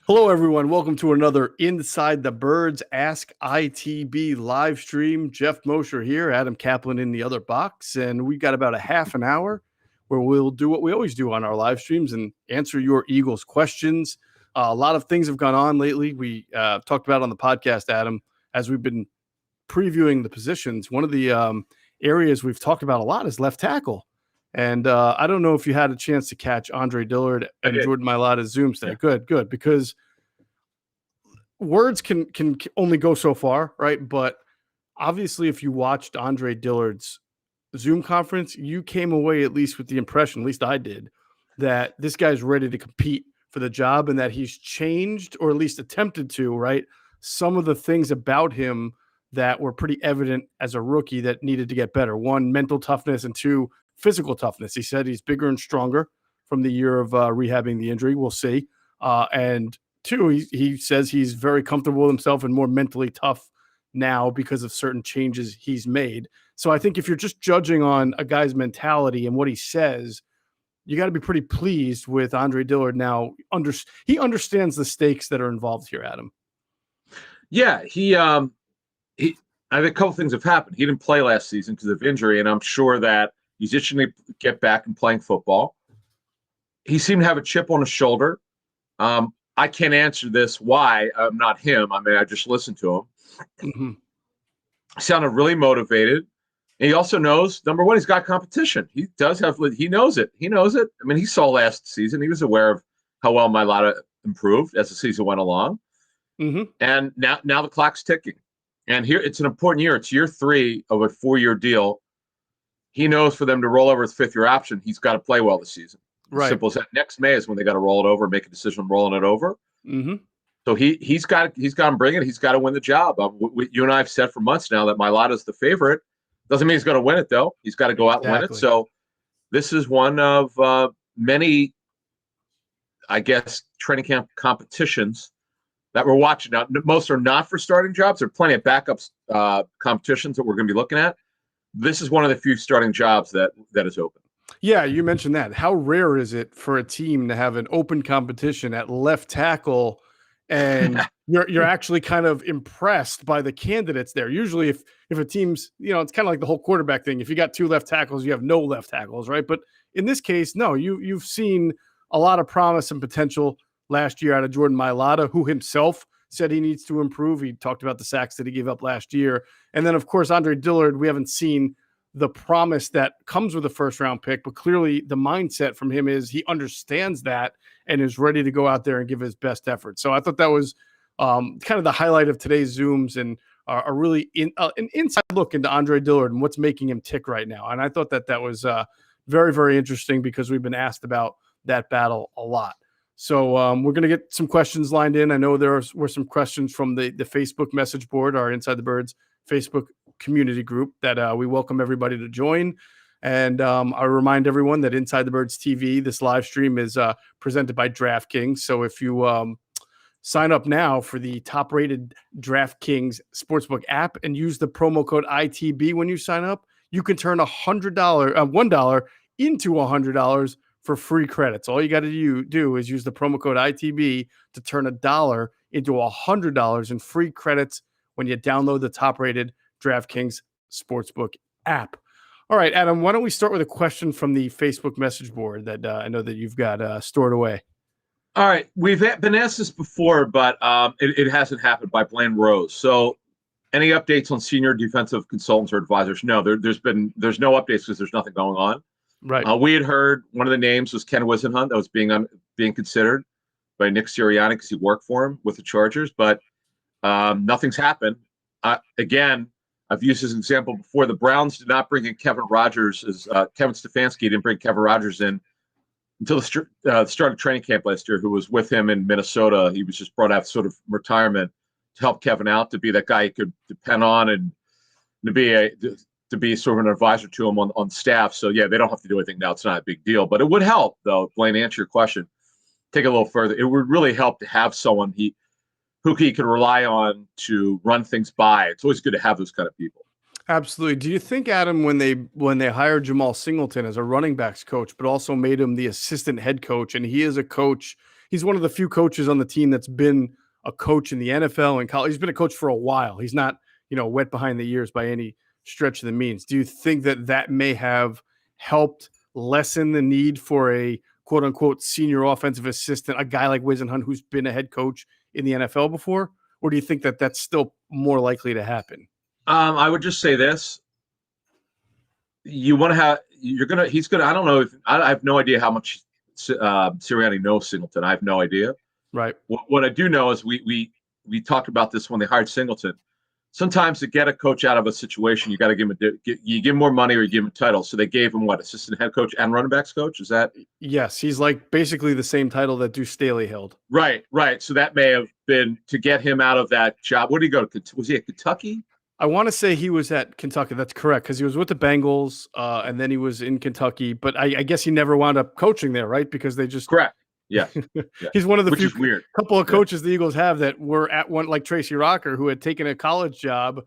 Hello, everyone. Welcome to another Inside the Birds Ask ITB live stream. Jeff Mosher here, Adam Kaplan in the other box, and we've got about a half an hour where we'll do what we always do on our live streams and answer your Eagles questions. A lot of things have gone on lately. We talked about on the podcast, Adam, as we've been previewing the positions. One of the areas we've talked about a lot is left tackle. And I don't know if you had a chance to catch Andre Dillard and Jordan Mailata's Zooms today. Yeah. Good. Because words can only go so far, right? But obviously, if you watched Andre Dillard's Zoom conference, you came away at least with the impression, at least I did, that this guy's ready to compete for the job and that he's changed, or at least attempted to, right? Some of the things about him that were pretty evident as a rookie that needed to get better. One, mental toughness, and two, physical toughness. He said he's bigger and stronger from the year of rehabbing the injury. We'll see. And two, he says he's very comfortable with himself and more mentally tough now because of certain changes he's made. So I think if you're just judging on a guy's mentality and what he says, you got to be pretty pleased with Andre Dillard now. He understands the stakes that are involved here, Adam. Yeah, I think a couple things have happened. He didn't play last season because of injury, and I'm sure that he's itching to get back and playing football. He seemed to have a chip on his shoulder. I can't answer this why. I'm not him. I mean, I just listened to him. Mm-hmm. He sounded really motivated. And he also knows, number one, he's got competition. He knows it. He knows it. I mean, he saw last season. He was aware of how well Mailata improved as the season went along. Mm-hmm. And now the clock's ticking. And here, it's an important year. It's year 3 of a 4-year deal. He knows for them to roll over his 5th-year option, he's got to play well this season. Right. Simple as that. Next May is when they got to roll it over, make a decision on rolling it over. Mm-hmm. So he's got to bring it. He's got to win the job. You and I have said for months now that Mailata's the favorite. Doesn't mean he's going to win it, though. He's got to go out and win it. So this is one of many, I guess, training camp competitions that we're watching. Now, most are not for starting jobs. There are plenty of backups competitions that we're going to be looking at. This is one of the few starting jobs that is open. Yeah, you mentioned that. How rare is it for a team to have an open competition at left tackle, and you're actually kind of impressed by the candidates there? Usually, if a team's, it's kind of like the whole quarterback thing. If you got 2 left tackles, you have no left tackles, right? But in this case, no. You've seen a lot of promise and potential last year out of Jordan Mailata, who himself said he needs to improve. He talked about the sacks that he gave up last year. And then, of course, Andre Dillard, we haven't seen the promise that comes with a first-round pick, but clearly the mindset from him is he understands that and is ready to go out there and give his best effort. So I thought that was kind of the highlight of today's Zooms, and a really an inside look into Andre Dillard and what's making him tick right now. And I thought that was very, very interesting because we've been asked about that battle a lot. So we're going to get some questions lined in. I know there were some questions from the Facebook message board, our Inside the Birds Facebook community group that we welcome everybody to join. And I remind everyone that Inside the Birds TV, this live stream is presented by DraftKings. So if you sign up now for the top-rated DraftKings Sportsbook app and use the promo code ITB when you sign up, you can turn $100 into $100 for free credits. All you got to do is use the promo code ITB to turn $1 into $100 in free credits when you download the top-rated DraftKings Sportsbook app. All right, Adam, why don't we start with a question from the Facebook message board that I know that you've got stored away. All right, we've been asked this before, but it hasn't happened by Blaine Rose. So any updates on senior defensive consultants or advisors? No, there's no updates because there's nothing going on. Right. We had heard one of the names was Ken Wisenhunt that was being considered by Nick Sirianni because he worked for him with the Chargers, but nothing's happened. Again, I've used this example before. The Browns did not bring in Kevin Rogers. Kevin Stefanski didn't bring Kevin Rogers in until the start of training camp last year, who was with him in Minnesota. He was just brought out sort of retirement to help Kevin out, to be that guy he could depend on and to be sort of an advisor to him on staff. So, yeah, they don't have to do anything now. It's not a big deal. But it would help, though, Blaine, to answer your question, take it a little further. It would really help to have someone who he could rely on to run things by. It's always good to have those kind of people. Absolutely. Do you think, Adam, when they hired Jamal Singleton as a running backs coach, but also made him the assistant head coach, and he is a coach he's one of the few coaches on the team that's been a coach in the NFL and college. He's been a coach for a while. He's not, wet behind the ears by any stretch of the means. Do you think that may have helped lessen the need for a quote unquote senior offensive assistant, a guy like Wisenhunt who's been a head coach in the NFL before? Or do you think that that's still more likely to happen? I would just say this. I don't know I have no idea how much Sirianni knows Singleton. I have no idea. Right. What I do know is we talked about this when they hired Singleton. Sometimes to get a coach out of a situation, you got to give him more money or you give him a title. So they gave him assistant head coach and running backs coach? Is that? Yes, he's like basically the same title that Deuce Staley held. Right. So that may have been to get him out of that job. Where did he go? Was he at Kentucky? I want to say he was at Kentucky. That's correct, because he was with the Bengals, and then he was in Kentucky. But I guess he never wound up coaching there, right? Because they just correct. Yeah, he's one of the few weird. Couple of coaches the Eagles have that were at one, like Tracy Rocker, who had taken a college job,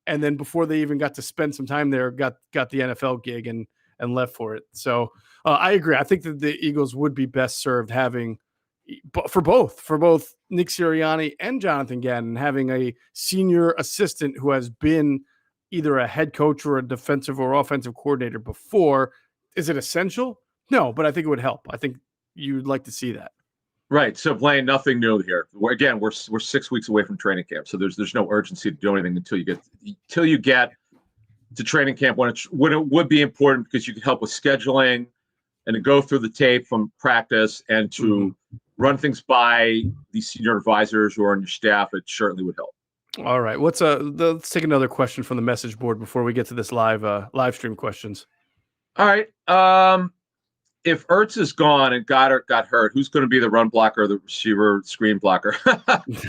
and then before they even got to spend some time there, got the NFL gig and left for it. So I agree. I think that the Eagles would be best served having for both Nick Sirianni and Jonathan Gannon, having a senior assistant who has been either a head coach or a defensive or offensive coordinator before. Is it essential? No, but I think it would help. I think you'd like to see that. Right. So Blaine, nothing new here. We're 6 weeks away from training camp. So there's no urgency to do anything until you get to training camp when it would be important, because you can help with scheduling and to go through the tape from practice and to run things by these senior advisors who are on your staff. It certainly would help. All right. Let's take another question from the message board before we get to this live stream questions. All right. If Ertz is gone and Goddard got hurt, who's going to be the run blocker or the receiver screen blocker?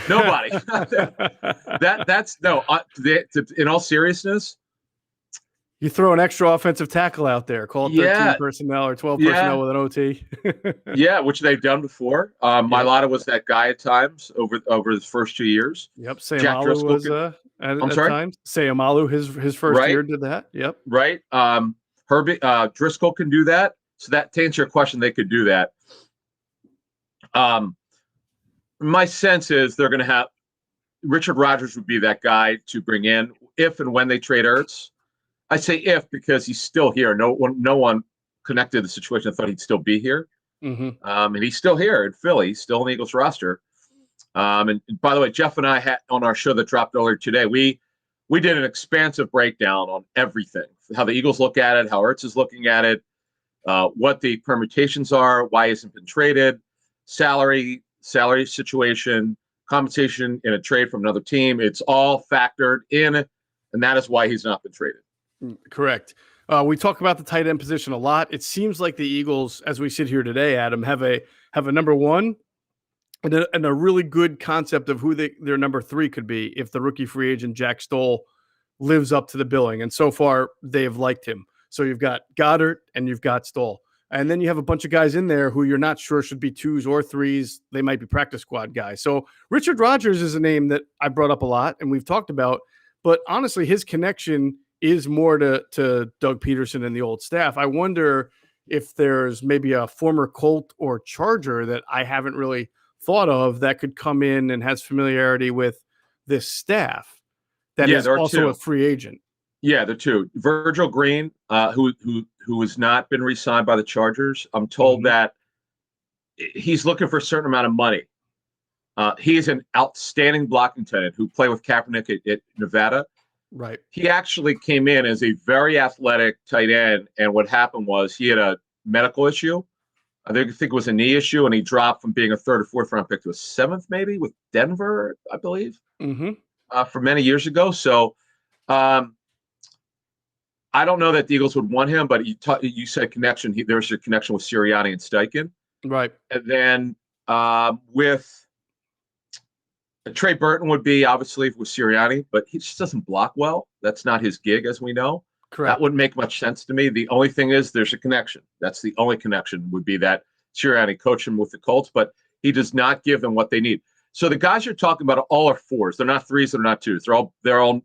Nobody. That's no. In all seriousness, you throw an extra offensive tackle out there. Call it 13 personnel or 12 personnel with an OT. Yeah, which they've done before. Mailata was that guy at times over his first 2 years. Yep, Sayamalu was at times. Sayamalu, his first year did that. Yep. Right. Herbie Driscoll can do that. So that, to answer your question, they could do that. My sense is they're going to have Richard Rodgers would be that guy to bring in if and when they trade Ertz. I say if because he's still here. No one connected the situation. I thought he'd still be here. And he's still here in Philly. He's still on the Eagles roster. And by the way, Jeff and I had on our show that dropped earlier today, we did an expansive breakdown on everything, how the Eagles look at it, how Ertz is looking at it, what the permutations are, why he hasn't been traded, salary situation, compensation in a trade from another team. It's all factored in, and that is why he's not been traded. Correct. We talk about the tight end position a lot. It seems like the Eagles, as we sit here today, Adam, have a number one and a really good concept of who their number three could be if the rookie free agent Jack Stoll lives up to the billing. And so far, they have liked him. So you've got Goddard and you've got Stoll. And then you have a bunch of guys in there who you're not sure should be twos or threes. They might be practice squad guys. So Richard Rodgers is a name that I brought up a lot and we've talked about. But honestly, his connection is more to Doug Peterson and the old staff. I wonder if there's maybe a former Colt or Charger that I haven't really thought of that could come in and has familiarity with this staff that is also a free agent. Yeah, there are two. Virgil Green, who has not been re-signed by the Chargers. I'm told that he's looking for a certain amount of money. He is an outstanding blocking tight end who played with Kaepernick at Nevada. Right. He actually came in as a very athletic tight end, and what happened was he had a medical issue. I think it was a knee issue, and he dropped from being a third or fourth round pick to a seventh, maybe with Denver, I believe, for many years ago. So I don't know that the Eagles would want him, but you said connection. There's a connection with Sirianni and Steichen. Right. And then with Trey Burton would be obviously with Sirianni, but he just doesn't block well. That's not his gig, as we know. Correct. That wouldn't make much sense to me. The only thing is there's a connection. That's the only connection would be that Sirianni coached him with the Colts, but he does not give them what they need. So the guys you're talking about all are fours. They're not threes. They're not twos. They're all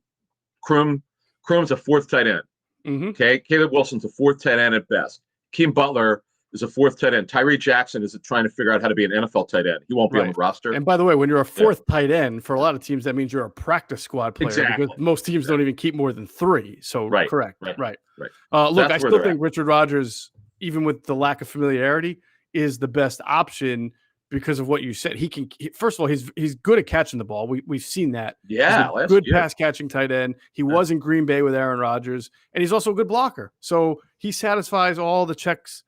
Kroom's a fourth tight end. Okay. Caleb Wilson's a fourth tight end at best. Keem Butler is a fourth tight end. Tyree Jackson is trying to figure out how to be an NFL tight end. He won't be on the roster. And by the way, when you're a fourth tight end, for a lot of teams, that means you're a practice squad player because most teams don't even keep more than 3. So correct. Right. Look, I still think Richard Rodgers, even with the lack of familiarity, is the best option because of what you said. First of all, he's good at catching the ball. We've seen that. Yeah, he's a good pass catching tight end. He was in Green Bay with Aaron Rodgers, and he's also a good blocker. So he satisfies all the checks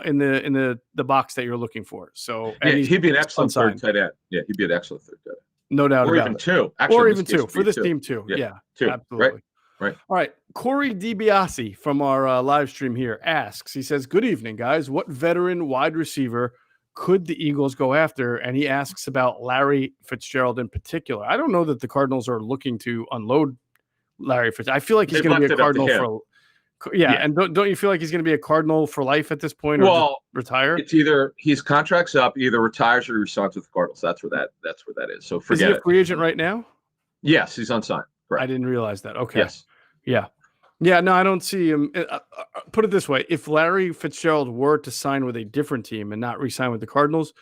in the box that you're looking for. So he'd be an excellent third tight end. Yeah, he'd be an excellent third tight end. No doubt about it. Or even two. Actually, or even two for this team too. Yeah, two. Absolutely. Right. All right. Corey DiBiase from our live stream here asks, he says, good evening, guys. What veteran wide receiver could the Eagles go after? And he asks about Larry Fitzgerald in particular. I don't know that the Cardinals are looking to unload Larry Fitzgerald. I feel like he's going to be a Cardinal for and don't you feel like he's going to be a Cardinal for life at this point, or just retire? It's either his contract's up, either retires or he signs with the Cardinals. That's where that is. So forget it. Is he a free agent right now? Yes, he's unsigned. Correct. I didn't realize that. Okay. Yes. Yeah. No, I don't see him. Put it this way: if Larry Fitzgerald were to sign with a different team and not re-sign with the Cardinals,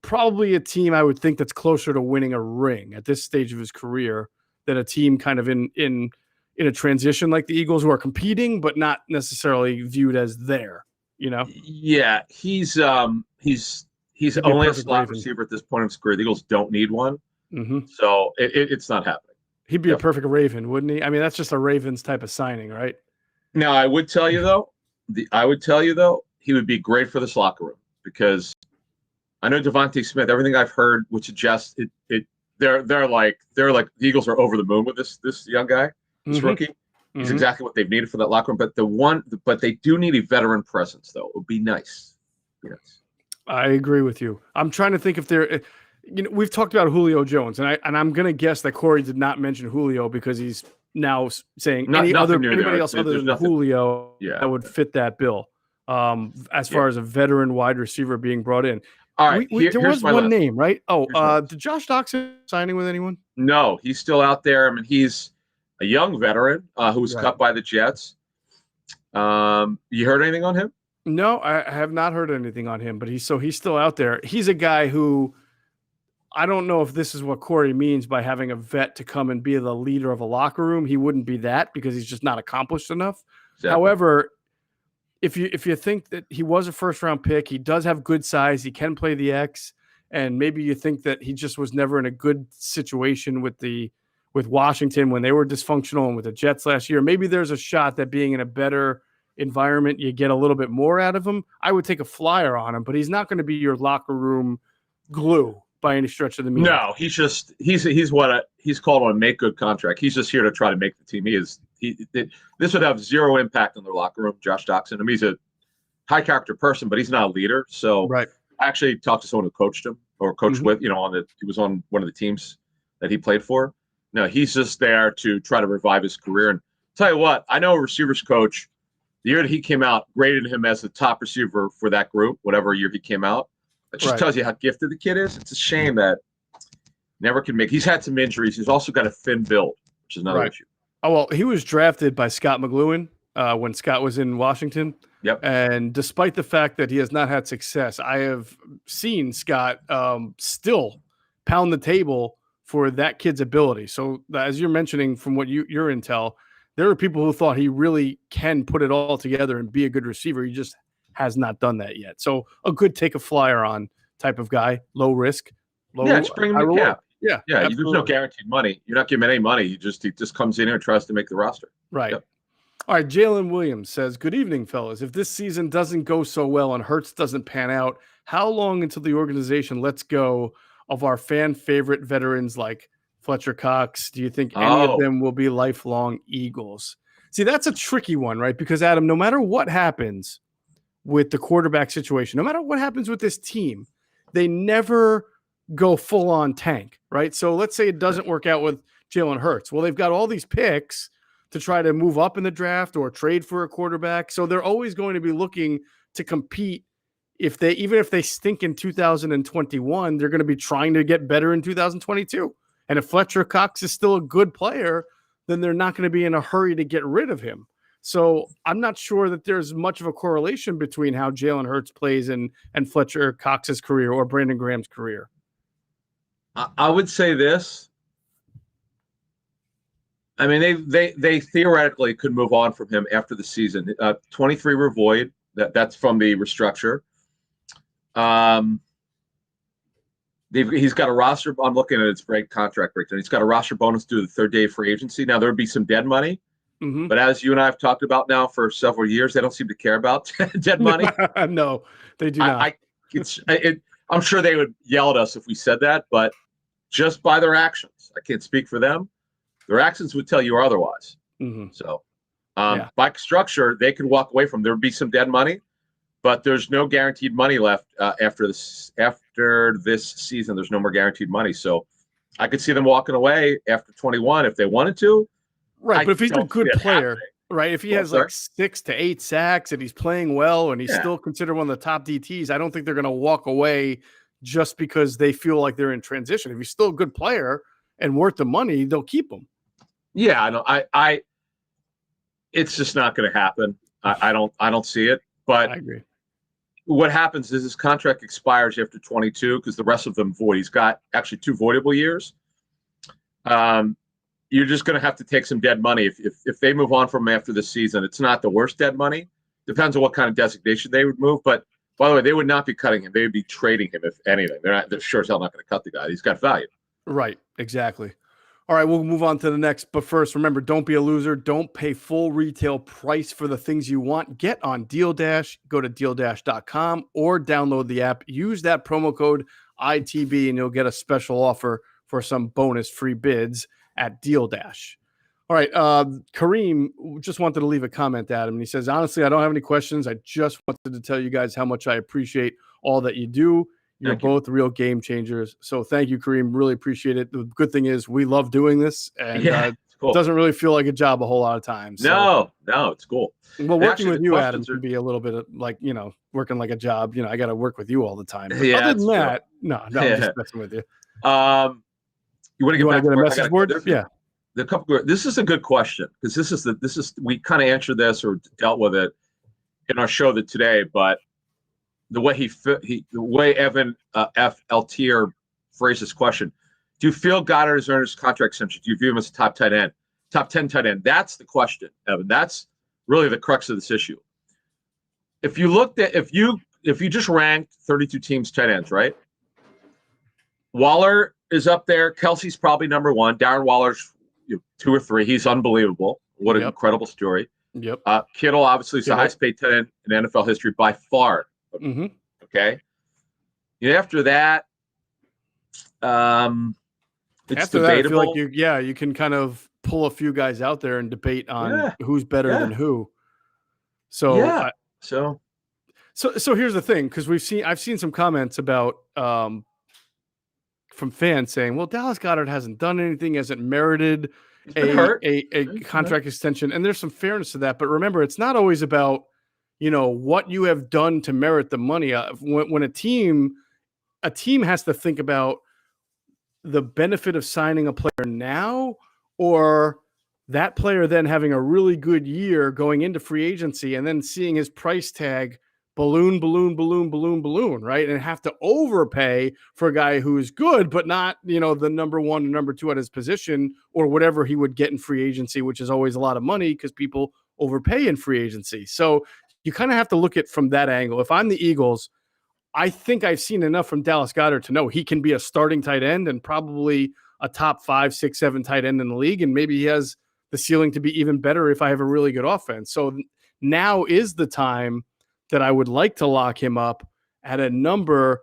probably a team I would think that's closer to winning a ring at this stage of his career than a team kind of in a transition like the Eagles, who are competing but not necessarily viewed as there. Yeah, he's only a slot receiver at this point in his career. The Eagles don't need one, so it's not happening. He'd be a perfect Raven, wouldn't he? I mean, that's just a Ravens type of signing, right? Now, I would tell you though, he would be great for this locker room because I know Devontae Smith. Everything I've heard would suggest they're like the Eagles are over the moon with this young guy, this rookie. He's exactly what they've needed for that locker room. But they do need a veteran presence, though. It would be nice. Yes, I agree with you. I'm trying to think if they're. We've talked about Julio Jones, and I'm going to guess that Corey did not mention Julio because he's now saying anybody else other than Julio that would fit that bill. As far as a veteran wide receiver being brought in. All right, there was one name, right? Did Josh Doxson signing with anyone? No, he's still out there. I mean, he's a young veteran who was cut by the Jets. You heard anything on him? No, I have not heard anything on him, but he's still out there. He's a guy who I don't know if this is what Corey means by having a vet to come and be the leader of a locker room. He wouldn't be that because he's just not accomplished enough. Exactly. However, if you think that he was a first-round pick, he does have good size, he can play the X, and maybe you think that he just was never in a good situation with Washington when they were dysfunctional and with the Jets last year, maybe there's a shot that being in a better environment, you get a little bit more out of him. I would take a flyer on him, but he's not going to be your locker room glue by any stretch of the meaning. No, he's called on a make good contract. He's just here to try to make the team. This would have zero impact on their locker room. Josh Doxson. I mean, he's a high character person, but he's not a leader. So I actually talked to someone who coached him or coached with, he was on one of the teams that he played for. No, he's just there to try to revive his career. And tell you what, I know a receivers coach, the year that he came out, graded him as the top receiver for that group, whatever year he came out. That just tells you how gifted the kid is. It's a shame that never can make. He's had some injuries. He's also got a thin build, which is another issue. Oh, well, he was drafted by Scott McLuhan when Scott was in Washington. Yep. And despite the fact that he has not had success, I have seen Scott still pound the table for that kid's ability. So as you're mentioning from what your intel, there are people who thought he really can put it all together and be a good receiver. He just has not done that yet. So a good take a flyer on type of guy, low risk, just bring him to camp. Yeah. There's no guaranteed money. You're not giving him any money. He just comes in here and tries to make the roster. Right. Yep. All right. Jalen Williams says, good evening, fellas. If this season doesn't go so well and Hurts doesn't pan out, how long until the organization lets go of our fan favorite veterans like Fletcher Cox? Do you think any of them will be lifelong Eagles? See, that's a tricky one, right? Because Adam, no matter what happens with the quarterback situation, no matter what happens with this team, they never go full on tank, right? So let's say it doesn't work out with Jalen Hurts. Well, they've got all these picks to try to move up in the draft or trade for a quarterback. So they're always going to be looking to compete. Even if they stink in 2021, they're going to be trying to get better in 2022. And if Fletcher Cox is still a good player, then they're not going to be in a hurry to get rid of him. So I'm not sure that there's much of a correlation between how Jalen Hurts plays and Fletcher Cox's career or Brandon Graham's career. I would say this. I mean, they theoretically could move on from him after the season. 23 were void. That's from the restructure. He's got a roster. I'm looking at his contract breakdown. He's got a roster bonus due to the third day of free agency. Now there would be some dead money, but as you and I have talked about now for several years, they don't seem to care about dead money. No, they do not. I'm sure they would yell at us if we said that, but just by their actions, I can't speak for them. Their actions would tell you otherwise. So, by structure, they could walk away from. There would be some dead money, but there's no guaranteed money left after this. After this season, there's no more guaranteed money. So, I could see them walking away after 21 if they wanted to. Right, but if he's a good player, right? If he has like 6 to 8 sacks and he's playing well and he's still considered one of the top DTs, I don't think they're going to walk away just because they feel like they're in transition. If he's still a good player and worth the money, they'll keep him. Yeah, I know. It's just not going to happen. I don't see it. But I agree. What happens is his contract expires after 22 because the rest of them void. He's got actually 2 voidable years. You're just going to have to take some dead money if they move on from him after this season. It's not the worst dead money. Depends on what kind of designation they would move. But by the way, they would not be cutting him. They would be trading him if anything. They're sure as hell not going to cut the guy. He's got value. Right. Exactly. All right, we'll move on to the next. But first, remember, don't be a loser. Don't pay full retail price for the things you want. Get on Deal Dash. Go to DealDash.com or download the app. Use that promo code ITB, and you'll get a special offer for some bonus free bids at Deal Dash. All right, Kareem just wanted to leave a comment, Adam. And he says, honestly, I don't have any questions. I just wanted to tell you guys how much I appreciate all that you do. You're both real game changers. So thank you, Kareem. Really appreciate it. The good thing is we love doing this, and cool. It doesn't really feel like a job a whole lot of times. So. No, it's cool. Well, working with you, Adam, can be a little bit of like, working like a job. I got to work with you all the time. But other than that, no, I'm just messing with you. You want to get a message board? Yeah. This is a good question because we kind of answered this or dealt with it in our show today, but the way Evan F. Altier phrased this question, do you feel Goddard has earned his contract extension? Do you view him as a top 10 tight end? That's the question, Evan. That's really the crux of this issue. If you just ranked 32 teams tight ends, right? Waller is up there. Kelsey's probably number 1. Darren Waller's 2 or 3. He's unbelievable. What an incredible story. Yep. Kittle obviously is the highest paid tight end in NFL history by far. Okay. After that, it's debatable. I feel like you can kind of pull a few guys out there and debate on who's better than who. So So here's the thing, because I've seen some comments about from fans saying, well, Dallas Goedert hasn't done anything, hasn't merited a contract extension, and there's some fairness to that. But remember, it's not always about what you have done to merit the money. When a team has to think about the benefit of signing a player now, or that player then having a really good year going into free agency and then seeing his price tag balloon, right? And have to overpay for a guy who is good, but not, the number 1 or number 2 at his position or whatever he would get in free agency, which is always a lot of money because people overpay in free agency. So you kind of have to look at it from that angle. If I'm the Eagles, I think I've seen enough from Dallas Goedert to know he can be a starting tight end and probably a top 5, 6, 7 tight end in the league. And maybe he has the ceiling to be even better if I have a really good offense. So now is the time that I would like to lock him up at a number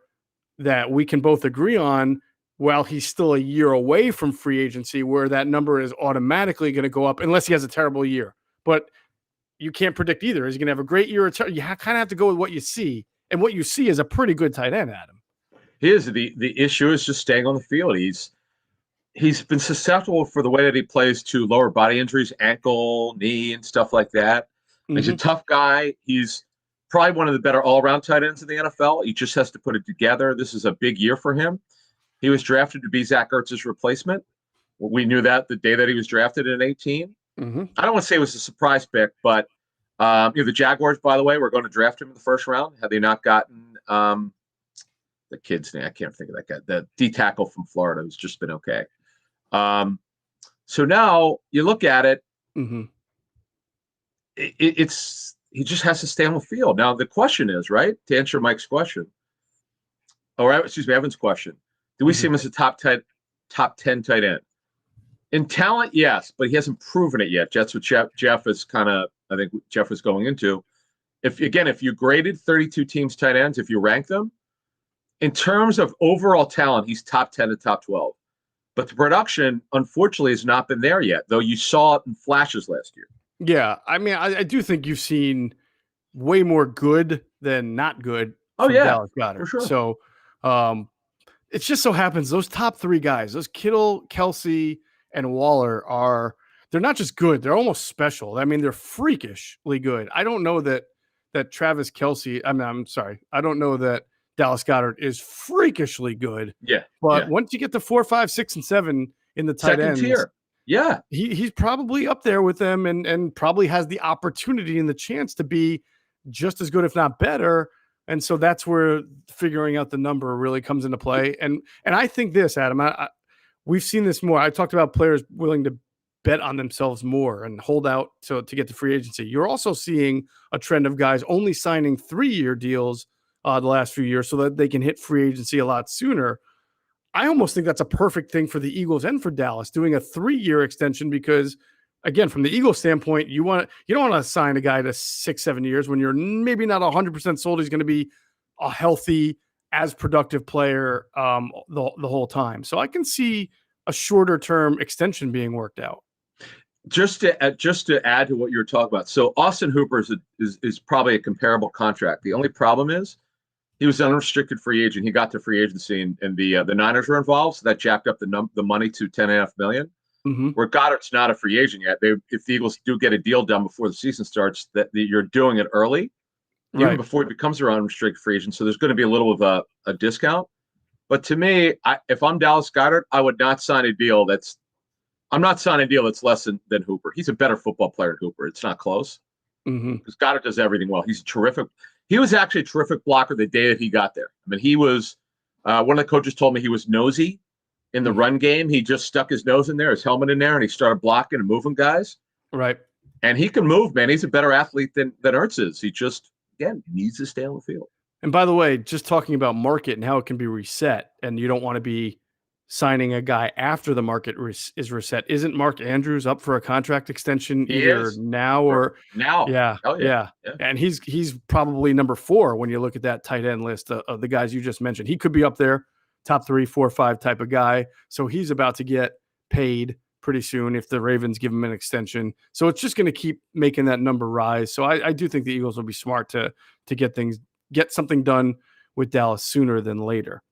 that we can both agree on while he's still a year away from free agency, where that number is automatically going to go up unless he has a terrible year. But you can't predict either. Is he going to have a great year? You kind of have to go with what you see. And what you see is a pretty good tight end, Adam. The issue is just staying on the field. He's been susceptible for the way that he plays to lower body injuries, ankle, knee, and stuff like that. Mm-hmm. He's a tough guy. He's probably one of the better all-around tight ends in the NFL. He just has to put it together. This is a big year for him. He was drafted to be Zach Ertz's replacement. We knew that the day that he was drafted in 18. I don't want to say it was a surprise pick, but the Jaguars, by the way, were going to draft him in the first round. Had they not gotten the kid's name, I can't think of that guy, the D tackle from Florida, who's just been okay. So now you look at it, it's he just has to stay on the field. Now the question is, right, to answer Mike's question, or excuse me, Evan's question, do we see him as a top 10 tight end? In talent, yes, but he hasn't proven it yet. That's what Jeff is kind of, I think Jeff was going into. If you graded 32 teams tight ends, if you rank them, in terms of overall talent, he's top 10 to top 12. But the production, unfortunately, has not been there yet, though you saw it in flashes last year. Yeah, I mean, I do think you've seen way more good than not good from Dallas Goedert. For sure. So it just so happens those top three guys, those Kittle, Kelsey, and Waller they're not just good, they're almost special. I mean, they're freakishly good. I don't know that Travis Kelsey, I'm sorry, I don't know that Dallas Goedert is freakishly good. Yeah. But once you get to 4, 5, 6, and 7 in the tight ends, tier. Yeah. He's probably up there with them and probably has the opportunity and the chance to be just as good, if not better. And so that's where figuring out the number really comes into play. And I think this, Adam, we've seen this more. I talked about players willing to bet on themselves more and hold out to get to free agency. You're also seeing a trend of guys only signing 3-year deals the last few years so that they can hit free agency a lot sooner. I almost think that's a perfect thing for the Eagles and for Dallas, doing a 3-year extension, because again, from the Eagles standpoint, you don't want to sign a guy to 6-7 years when you're maybe not 100% sold he's going to be a healthy, as productive player the whole time. So I can see a shorter term extension being worked out. Just to add to what you were talking about, so Austin Hooper is probably a comparable contract. The only problem is he was an unrestricted free agent. He got to free agency, and the Niners were involved, so that jacked up the money to $10.5 million. Where Goddard's not a free agent yet. If the Eagles do get a deal done before the season starts, that you're doing it early, even before he becomes an unrestricted free agent. So there's going to be a little of a discount. But to me, if I'm Dallas Goedert, I would not sign a deal that's less than Hooper. He's a better football player than Hooper. It's not close. Because Goddard does everything well. He's terrific. He was actually a terrific blocker the day that he got there. I mean, he was one of the coaches told me he was nosy in the run game. He just stuck his nose in there, his helmet in there, and he started blocking and moving guys. Right. And he can move, man. He's a better athlete than Ertz is. He just, again, needs to stay on the field. And by the way, just talking about market and how it can be reset, and you don't want to be signing a guy after the market is reset. Isn't Mark Andrews up for a contract extension either now or now? Yeah. And he's probably number 4 when you look at that tight end list of the guys you just mentioned. He could be up there, top 3, 4, 5 type of guy. So he's about to get paid pretty soon if the Ravens give him an extension. So it's just going to keep making that number rise. So I do think the Eagles will be smart to get something done with Dallas sooner than later.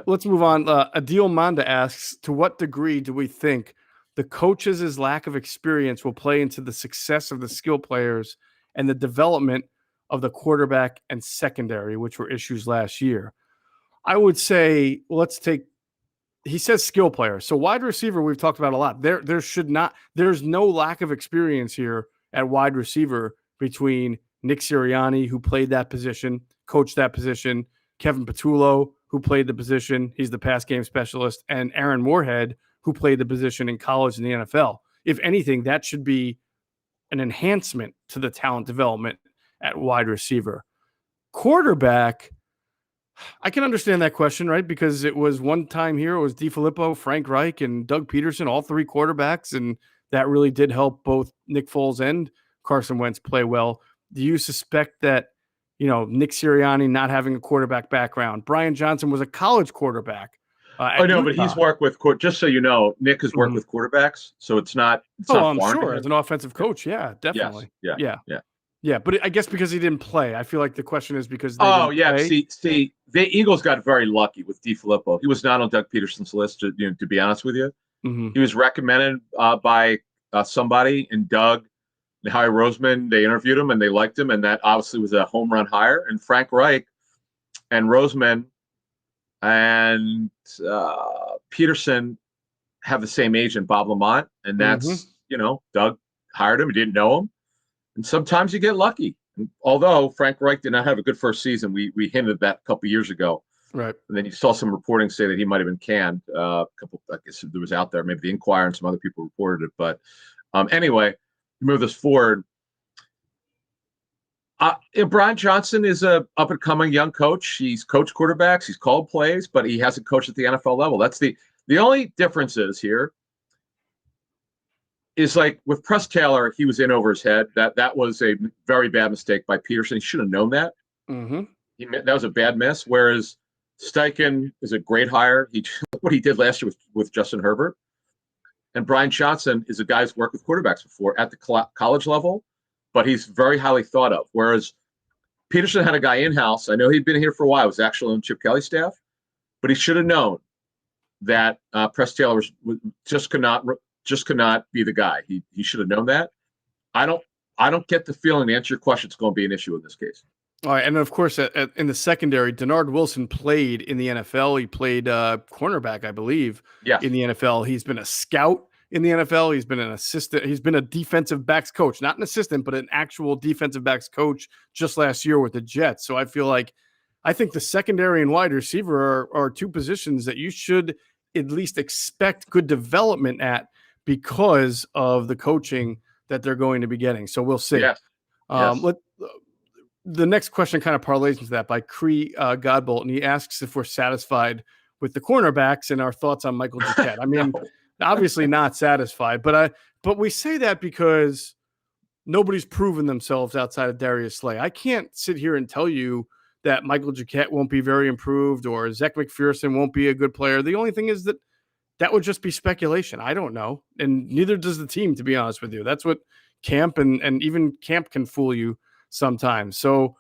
Let's move on. Adil Manda asks, to what degree do we think the coaches' lack of experience will play into the success of the skill players and the development of the quarterback and secondary, which were issues last year? I would say, he says skill players. So wide receiver, we've talked about a lot. There's no lack of experience here at wide receiver between Nick Sirianni, who played that position, coached that position, Kevin Patullo, who played the position, he's the pass game specialist, and Aaron Moorhead, who played the position in college and the NFL. If anything, that should be an enhancement to the talent development at wide receiver. Quarterback, I can understand that question, right? Because it was one time here, it was DiFilippo, Frank Reich, and Doug Peterson, all 3 quarterbacks, and that really did help both Nick Foles and Carson Wentz play well. Do you suspect that, Nick Sirianni not having a quarterback background? Brian Johnson was a college quarterback. But he's worked with, just so you know, Nick has worked with quarterbacks, so it's not. I'm sure as an offensive coach, yeah, definitely, yes. Yeah. But I guess because he didn't play, I feel like the question is because. See, the Eagles got very lucky with DiFilippo. He was not on Doug Peterson's list, to be honest with you. He was recommended by somebody, and Doug. Howie Roseman, they interviewed him and they liked him, and that obviously was a home run hire. And Frank Reich and Roseman and Peterson have the same agent, Bob Lamont, and that's Doug hired him. He didn't know him, and sometimes you get lucky. And although Frank Reich did not have a good first season, we hinted that a couple years ago. Right. And then you saw some reporting say that he might have been canned. I guess there was out there, maybe the Inquirer and some other people reported it. But anyway, move this forward. Brian Johnson is a up-and-coming young coach. He's coached quarterbacks. He's called plays, but he hasn't coached at the NFL level. That's the only difference is here is like with Press Taylor, he was in over his head. That was a very bad mistake by Peterson. He should have known that. That was a bad miss. Whereas Steichen is a great hire. What he did last year with Justin Herbert. And Brian Johnson is a guy who's worked with quarterbacks before at the college level, but he's very highly thought of. Whereas Peterson had a guy in-house. I know he'd been here for a while. He was actually on Chip Kelly's staff, but he should have known that Press Taylor just could not be the guy. He should have known that. I don't get the feeling, to answer your question, it's going to be an issue in this case. All right, and of course, in the secondary, Denard Wilson played in the NFL. He played cornerback, I believe, in the NFL. He's been a scout in the NFL. He's been an assistant. He's been a defensive backs coach, not an assistant, but an actual defensive backs coach just last year with the Jets. So I think the secondary and wide receiver are two positions that you should at least expect good development at because of the coaching that they're going to be getting. So we'll see. Yes. The next question kind of parlays into that by Cree Godbolt, and he asks if we're satisfied with the cornerbacks and our thoughts on Michael Jacquet. I mean, obviously not satisfied, but we say that because nobody's proven themselves outside of Darius Slay. I can't sit here and tell you that Michael Jacquet won't be very improved or Zach McPherson won't be a good player. The only thing is that would just be speculation. I don't know, and neither does the team, to be honest with you. That's what camp and even camp can fool you sometimes. So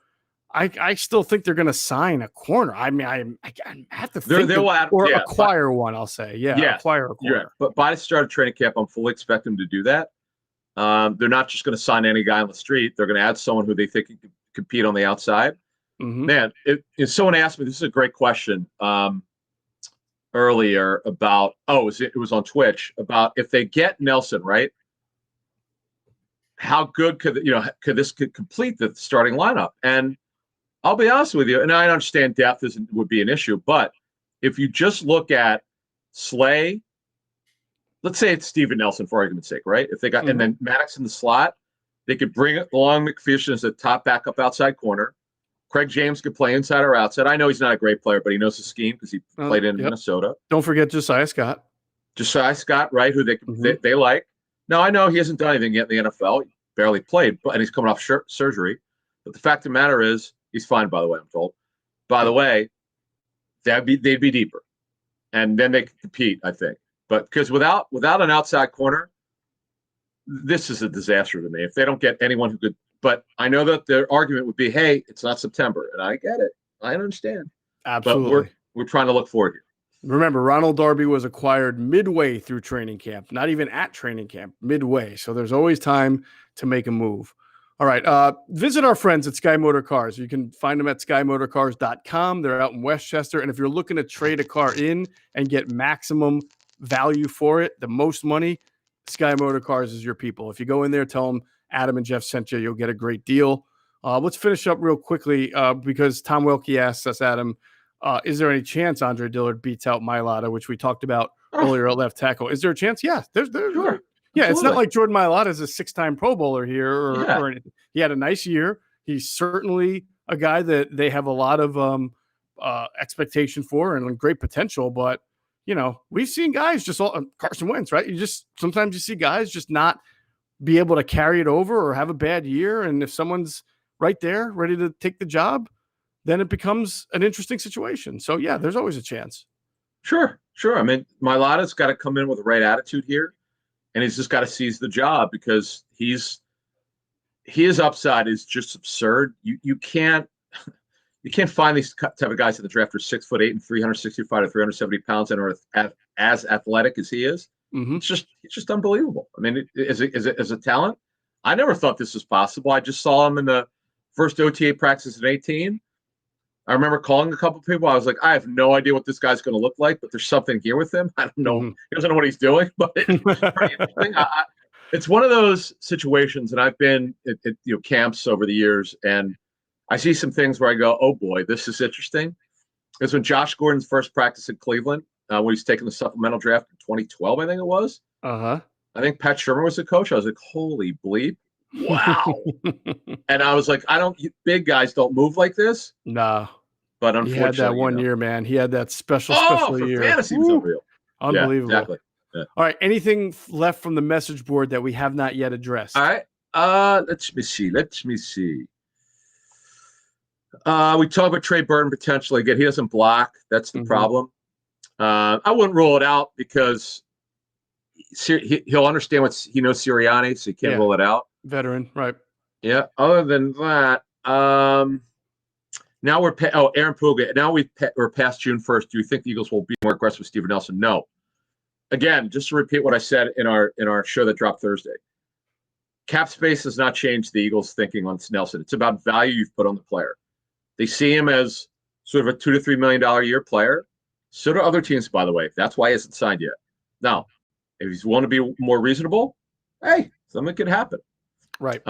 I still think they're going to sign a corner. I mean, I have to think acquire one, I'll say. Acquire a corner. Right. But by the start of training camp, I'm fully expecting them to do that. They're not just going to sign any guy on the street. They're going to add someone who they think can compete on the outside. Man, if someone asked me, this is a great question earlier about, it was on Twitch, about if they get Nelson, right? How good could this complete the starting lineup? And I'll be honest with you, and I understand depth would be an issue, but if you just look at Slay, let's say it's Steven Nelson for argument's sake, right? If they got and then Maddox in the slot, they could bring along McPherson as a top backup outside corner. Craig James could play inside or outside. I know he's not a great player, but he knows the scheme because he played in Minnesota. Don't forget Josiah Scott. Right? Who they like. Now, I know he hasn't done anything yet in the NFL. He barely played, and he's coming off surgery. But the fact of the matter is, he's fine, by the way, I'm told. By the way, they'd be deeper. And then they could compete, I think. But because without an outside corner, this is a disaster to me. If they don't get anyone who could. But I know that their argument would be, hey, it's not September. And I get it. I understand. Absolutely. But we're trying to look forward here. Remember, Ronald Darby was acquired midway through training camp, not even at training camp, midway. So there's always time to make a move. All right. Visit our friends at Sky Motor Cars. You can find them at skymotorcars.com. They're out in Westchester. And if you're looking to trade a car in and get maximum value for it, the most money, Sky Motor Cars is your people. If you go in there, tell them Adam and Jeff sent you, you'll get a great deal. Let's finish up real quickly because Tom Wilkie asks us, Adam, is there any chance Andre Dillard beats out Mailata, which we talked about earlier at left tackle? Is there a chance? Yeah, there's sure. Yeah, Absolutely. It's not like Jordan Mailata is a 6-time Pro Bowler here or anything. He had a nice year. He's certainly a guy that they have a lot of expectation for and great potential. But, we've seen guys just Carson Wentz, right? Sometimes you see guys just not be able to carry it over or have a bad year. And if someone's right there ready to take the job, then it becomes an interesting situation. So, yeah, there's always a chance. Sure. I mean, Mailata's got to come in with the right attitude here, and he's just got to seize the job because his upside is just absurd. You can't find these type of guys in the draft who are 6'8" and 365 to 370 pounds and are as athletic as he is. Mm-hmm. It's just unbelievable. I mean, as a talent, I never thought this was possible. I just saw him in the first OTA practice at 18. I remember calling a couple of people. I was like, I have no idea what this guy's going to look like, but there's something here with him. I don't know. Mm-hmm. He doesn't know what he's doing, but it's pretty interesting. It's one of those situations, and I've been at camps over the years, and I see some things where I go, oh boy, this is interesting. It's when Josh Gordon's first practice in Cleveland, when he's taking the supplemental draft in 2012, I think it was. Uh-huh. I think Pat Shermer was the coach. I was like, holy bleep. Wow. And I was like, big guys don't move like this. No. But unfortunately, he had that one year, man. He had that special for year. Fantasy, it was unreal. Unbelievable. Yeah, exactly. Yeah. All right. Anything left from the message board that we have not yet addressed? All right. Let me see. We talk about Trey Byrne potentially. Again, he doesn't block. That's the problem. I wouldn't rule it out because he'll understand he knows Sirianni, so he can't rule it out. Veteran, right? Yeah. Other than that, now Aaron Puga. Now we're past June 1st. Do you think the Eagles will be more aggressive with Steven Nelson? No. Again, just to repeat what I said in our show that dropped Thursday. Cap space has not changed the Eagles' thinking on Nelson. It's about value you've put on the player. They see him as sort of a $2 to $3 million a year player. So do other teams, by the way. That's why he hasn't signed yet. Now, if he's willing to be more reasonable, hey, something could happen. Right.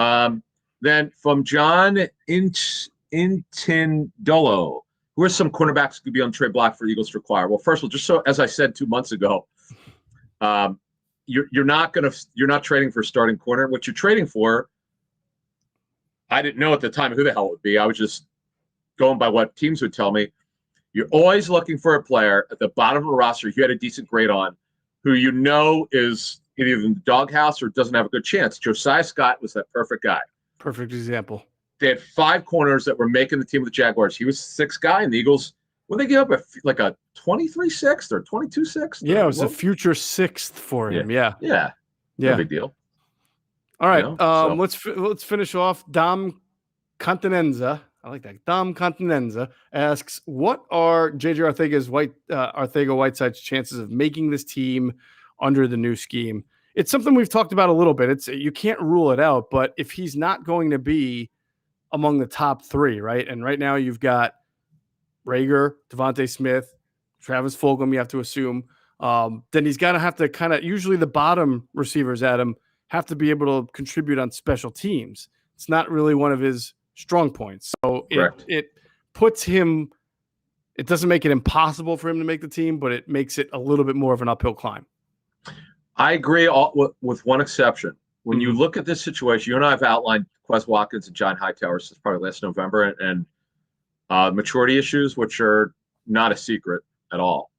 Then from John Intindolo, who are some cornerbacks could be on trade block for Eagles to acquire? Well, first of all, just so as I said 2 months ago, you're not trading for a starting corner. What you're trading for, I didn't know at the time who the hell it would be. I was just going by what teams would tell me. You're always looking for a player at the bottom of a roster you had a decent grade on, who you know is either in the doghouse or doesn't have a good chance. Josiah Scott was that perfect guy. Perfect example. They had 5 corners that were making the team with the Jaguars. He was the 6th guy, and the Eagles, when they give up a 23-6 or 22-6? Yeah, it was a future 6th for him. Yeah. No big deal. All right, let's finish off. Dom Continenza, I like that. Dom Continenza asks, what are JJ Arcega-Whiteside's chances of making this team under the new scheme? It's something we've talked about a little bit. You can't rule it out, but if he's not going to be among the top 3, right? And right now you've got Rager, Devontae Smith, Travis Fulgham, you have to assume. Then he's got to have to kind of, usually the bottom receivers, Adam, have to be able to contribute on special teams. It's not really one of his strong points. So it puts him, it doesn't make it impossible for him to make the team, but it makes it a little bit more of an uphill climb. I agree with one exception. When you look at this situation, you and I have outlined Quez Watkins and John Hightower since probably last November, and maturity issues, which are not a secret at all.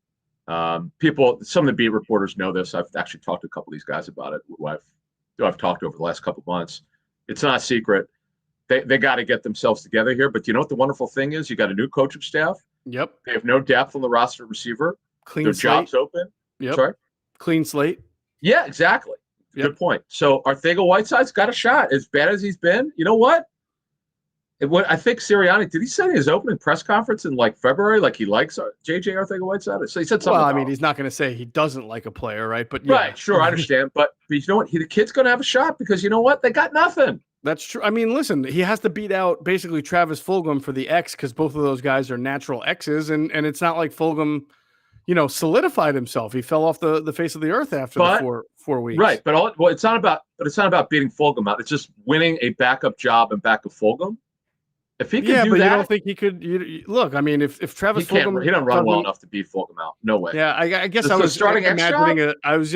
Some of the beat reporters know this. I've actually talked to a couple of these guys about it, who I've talked to over the last couple of months. It's not a secret. They got to get themselves together here. But you know what the wonderful thing is? You got a new coaching staff. Yep. They have no depth on the roster receiver. Their job's open. Yep. Sorry? Clean slate. Yeah, exactly. Yep. Good point. So Arcega-Whiteside's got a shot. As bad as he's been, you know what? I think Sirianni, did he say in his opening press conference in February, he likes JJ Arcega-Whiteside? So he said something. Well, I mean, he's not going to say he doesn't like a player, right? But yeah. Right, sure, I understand. But you know what? The kid's going to have a shot because you know what? They got nothing. That's true. I mean, listen, he has to beat out basically Travis Fulgham for the X because both of those guys are natural X's, and it's not like Fulgham, solidified himself. He fell off the face of the earth after the 4 weeks. Right, but it's not about beating Fulgham out. It's just winning a backup job and backup Fulgham. If he could do that, you don't think he could? Look, I mean, if Travis Fulgham, he doesn't run well enough to beat Fulgham out. No way. Yeah, I guess I was imagining I was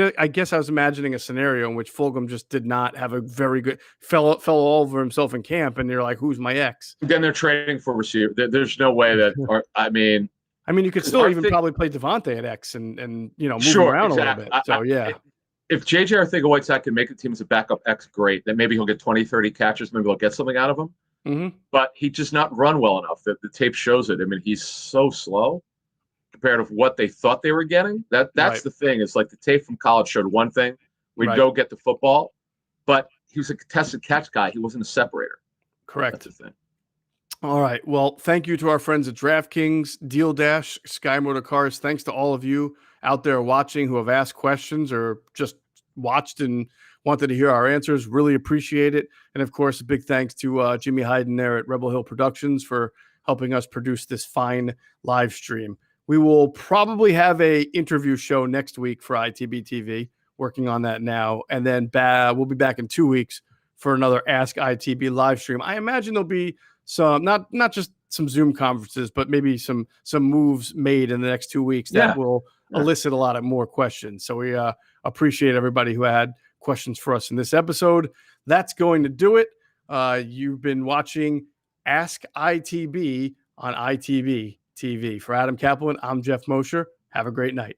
imagining a scenario in which Fulgham just did not have a very good fell all over himself in camp, and you're like, who's my X? Then they're trading for receiver. There's no way that. You could still even probably play Devontae at X and move around a little bit. So if JJ Arcega-Whiteside can make the team as a backup X, great. Then maybe he'll get 20, 30 catches. Maybe they'll get something out of him. Mm-hmm. But he just not run well enough. The tape shows it. I mean, he's so slow compared to what they thought they were getting. That's the thing. It's like the tape from college showed one thing. We'd go get the football, but he was a contested catch guy. He wasn't a separator. Correct. That's the thing. All right. Well, thank you to our friends at DraftKings, Deal Dash, Sky Motor Cars. Thanks to all of you out there watching who have asked questions or just watched and wanted to hear our answers. Really appreciate it. And of course, a big thanks to Jimmy Hyden there at Rebel Hill Productions for helping us produce this fine live stream. We will probably have a interview show next week for ITB TV, working on that now. And then we'll be back in 2 weeks for another Ask ITB live stream. I imagine there'll be some, not just some Zoom conferences, but maybe some moves made in the next 2 weeks that will elicit a lot of more questions. So we appreciate everybody who had questions for us in this episode. That's going to do it. You've been watching Ask ITB on ITB TV. For Adam Kaplan, I'm Jeff Mosher. Have a great night.